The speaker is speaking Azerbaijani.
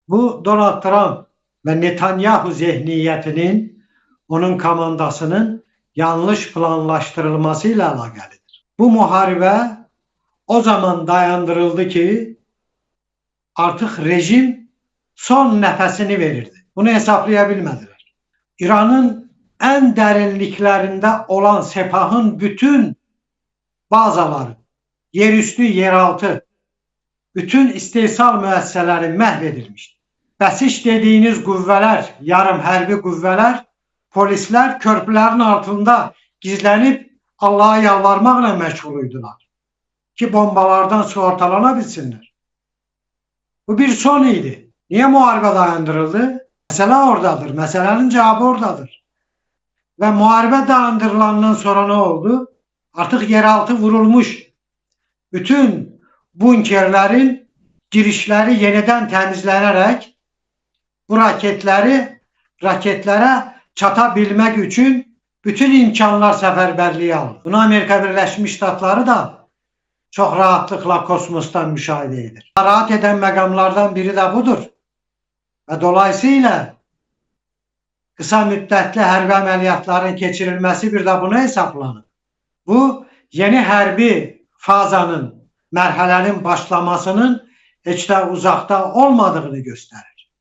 Bu Donald Trump ve Netanyahu zihniyetinin, onun komandasının yanlış planlaştırılmasıyla alakalıdır. Bu muharebe o zaman dayandırıldı ki artık rejim son nefesini verirdi. Bunu hesaplayabilmediler. İran'ın en derinliklerinde olan Sepah'ın bütün bazaları, yerüstü, yeraltı, bütün istehsal müesseseleri mahvedilmişti. Bəsiş dediğiniz qüvvələr, yarım hərbi qüvvələr, polisler körpülerin altında gizlenip Allah'a yalvarmakla meşguluydular ki bombalardan sığortalanabilsinler. Bu bir son idi. Niye muharebe dayandırıldı? Mesele oradadır. Meselenin cevabı oradadır. Ve muharebe dayandırılandan sonra ne oldu? Artık yeraltı vurulmuş. Bütün bunkerlerin girişleri yeniden temizlenerek bu raketlere çatabilmek için bütün imkanlar seferberliğe aldı. Bunu Amerika Birleşmiş Ştatları da çok rahatlıkla kosmostan müşahede eder. Rahat eden megamlardan biri de budur. Ve dolayısıyla kısa müddetli hərbi əməliyyatların keçirilmesi bir de buna hesaplanır. Bu yeni hərbi fazanın, mərhələnin başlamasının heç də uzaqda olmadığını göstərir.